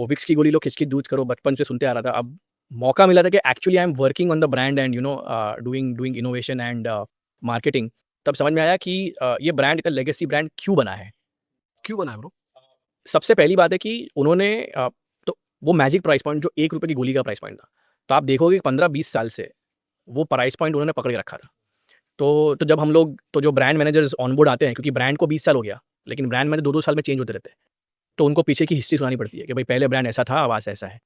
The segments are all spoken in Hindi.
वो विक्स की गोली लो खिच खिच दूध करो बचपन से सुनते आ रहा था। अब मौका मिला था कि actually I am working on the brand and doing doing innovation and marketing. तब समझ में आया कि ये ब्रांड इतना लेगेसी ब्रांड क्यों बना है। क्यों बना है ब्रो? सबसे पहली बात है कि उन्होंने तो वो मैजिक प्राइस पॉइंट जो 1 रुपये की गोली का प्राइस पॉइंट था, तो आप देखोगे 15-20 साल से वो प्राइस पॉइंट उन्होंने पकड़ के रखा था। तो जब हम लोग तो जो ब्रांड मैनेजर्स ऑन बोर्ड आते हैं, क्योंकि ब्रांड को 20 साल हो गया, लेकिन ब्रांड मैनेजर 2-2 साल में चेंज होते रहते हैं, तो उनको पीछे की हिस्ट्री सुनानी पड़ती है कि भाई पहले ब्रांड ऐसा था, अब आज ऐसा है।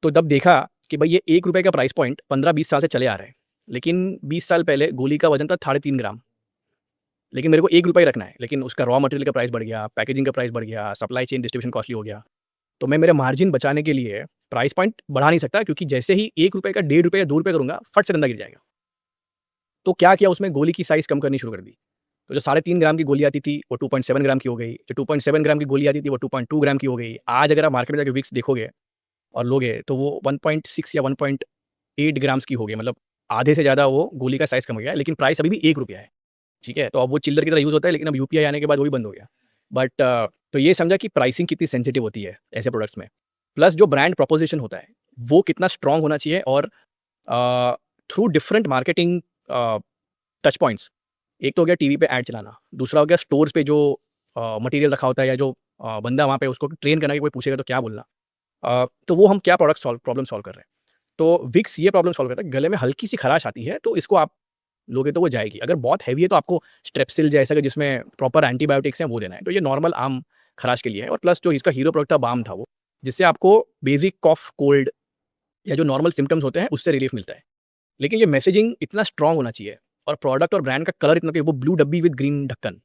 तो तब देखा कि भाई ये 1 रुपये का प्राइस पॉइंट 15-20 साल से चले आ रहे हैं, लेकिन 20 साल पहले गोली का वजन था 3.5 ग्राम, लेकिन मेरे को 1 रुपये रखना है, लेकिन उसका रॉ मटेरियल का प्राइस बढ़ गया, पैकेजिंग का प्राइस बढ़ गया, सप्लाई चेन डिस्ट्रीब्यूशन कॉस्टली हो गया। तो मैं मेरे मार्जिन बचाने के लिए प्राइस पॉइंट बढ़ा नहीं सकता, क्योंकि जैसे ही 1 रुपये का 1.5 रुपये या 2 रुपये करूँगा, फट से धंधा गिर जाएगा। तो क्या किया, उसमें गोली की साइज़ कम करनी शुरू कर दी। तो जो 3.5 ग्राम की गोली आती थी वो 2.7 ग्राम की हो गई, जो 2.7 ग्राम की गोली आती थी वो 2.2 ग्राम की हो गई। आज अगर आप मार्केट में जाकर विक्स देखोगे और लोगे तो वो 1.6 या 1.8 ग्राम्स की हो गई, मतलब आधे से ज़्यादा वो गोली का साइज़ कम हो गया है, लेकिन प्राइस अभी भी 1 रुपया है। ठीक है, तो अब वो चिल्लर की तरह यूज़ होता है, लेकिन अब यूपीआई आने के बाद वो भी बंद हो गया। बट तो ये समझा कि प्राइसिंग कितनी सेंसिटिव होती है ऐसे प्रोडक्ट्स में, प्लस जो ब्रांड प्रोपोजिशन होता है वो कितना स्ट्रांग होना चाहिए, और through different marketing touch points. एक तो हो गया टीवी पे ऐड चलाना, दूसरा हो गया स्टोर्स पे जो मटेरियल रखा होता है, या जो बंदा वहाँ पे उसको ट्रेन करना कि कोई पूछेगा तो क्या बोलना। तो वो हम क्या प्रॉब्लम सॉल्व कर रहे हैं। तो विक्स ये प्रॉब्लम सॉल्व करता है, गले में हल्की सी खराश आती है तो इसको आप लोगे तो वो जाएगी। अगर बहुत हैवी है तो आपको स्ट्रेप्सिल जैसा कि जिसमें प्रॉपर एंटीबायोटिक्स हैं वो देना है। तो ये नॉर्मल आम खराश के लिए है। और प्लस जो इसका हीरो प्रोडक्ट था बाम था वो, जिससे आपको बेसिक कॉफ कोल्ड या जो नॉर्मल सिम्टम्स होते हैं उससे रिलीफ मिलता है। लेकिन ये मैसेजिंग इतना स्ट्रांग होना चाहिए, और प्रोडक्ट और ब्रांड का कलर इतना कि वो ब्लू डब्बी विद ग्रीन ढक्कन,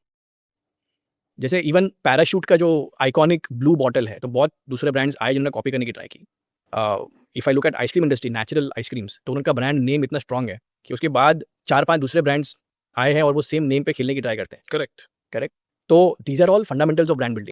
जैसे इवन पैराशूट का जो आइकॉनिक ब्लू बॉटल है, तो बहुत दूसरे ब्रांड्स आए जिन्होंने कॉपी करने की ट्राई की। If I look at ice cream industry, natural ice creams, तो उनका ब्रांड नेम इतना स्ट्रांग है कि उसके बाद 4-5 दूसरे ब्रांड्स आए हैं और वो सेम नेम पे खेलने की ट्राई करते हैं। करेक्ट। करेक्ट। तो these are all fundamentals of brand building.